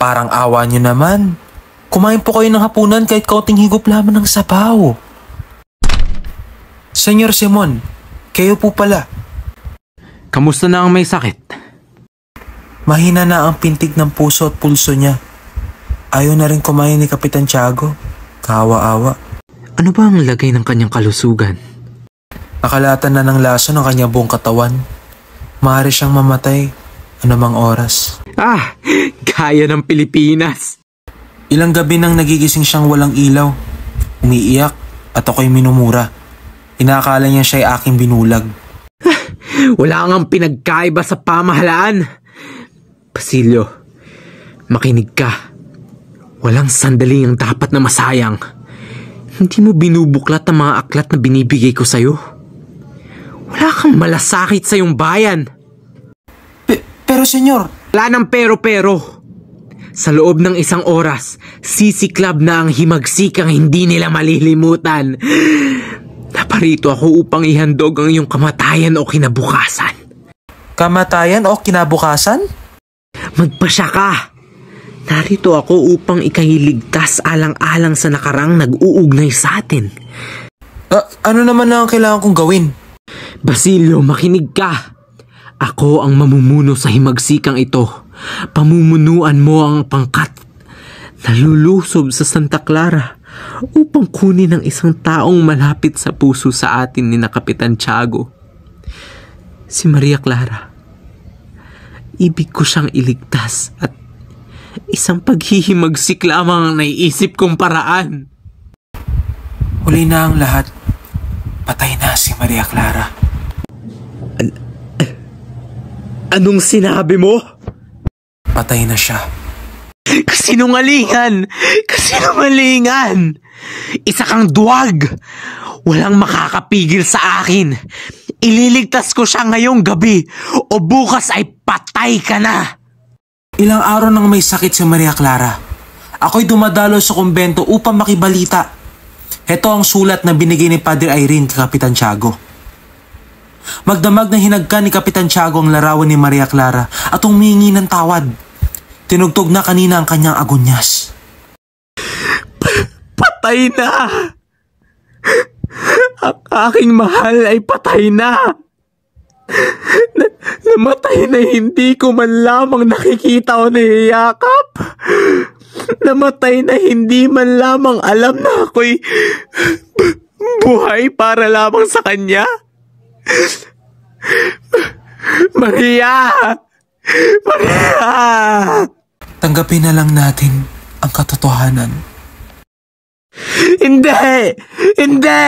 Parang awa niyo naman. Kumain po kayo ng hapunan kahit kaunting higop lamang ng sabaw. Senyor Simon, kayo po pala. Kamusta na ang may sakit? Mahina na ang pintig ng puso at pulso niya. Ayaw na rin kumain ni Kapitan Tiago. Kawa-awa. Ano ba ang lagay ng kanyang kalusugan? Nakalatan na ng laso ng kanyang buong katawan. Maaari siyang mamatay anumang oras. Gaya ng Pilipinas. Ilang gabi nang nagigising siyang walang ilaw. Umiiyak at ako'y minumura. Inakala niya siya'y aking binulag. Wala kang pinagkaiba sa pamahalaan. Basilio, makinig ka. Walang sandali ang dapat na masayang. Hindi mo binubuklat ang mga aklat na binibigay ko sa'yo. Wala kang malasakit sa iyong bayan. Pero senyor... Wala ng pero-pero. Sa loob ng isang oras, sisiklab na ang himagsikang hindi nila malilimutan. Naparito ako upang ihandog ang iyong kamatayan o kinabukasan. Kamatayan o kinabukasan? Magpasya ka. Narito ako upang ikahiligtas alang-alang sa nakarang nag-uugnay sa atin. Ano naman ang kailangan kong gawin? Basilio, makinig ka. Ako ang mamumuno sa himagsikang ito. Pamumunuan mo ang pangkat na lulusob sa Santa Clara upang kunin ang isang taong malapit sa puso sa atin ni na Kapitan Tiago. Si Maria Clara. Ibig ko siyang iligtas at isang paghihimagsik lamang ang naiisip kong paraan. Huli na ang lahat. Patay na si Maria Clara. Anong sinabi mo? Patay na siya. Kasinungalingan! Kasinungalingan! Isa kang duwag! Walang makakapigil sa akin. Ililigtas ko siya ngayong gabi o bukas ay patay ka na. Ilang araw nang may sakit si Maria Clara. Ako'y dumadalo sa kumbento upang makibalita. Heto ang sulat na binigay ni Padre Irene kay Kapitan Tiago. Magdamag na hinagka ni Kapitan Tiago ang larawan ni Maria Clara at humingi ng tawad. Tinugtog na kanina ang kanyang agonyas. Patay na! Ang aking mahal ay patay na! Namatay na hindi ko man lamang nakikita o niyayakap. Namatay na hindi man lamang alam na ako'y buhay para lamang sa kanya. Maria! Maria! Tanggapin na lang natin ang katotohanan. Hindi! Hindi!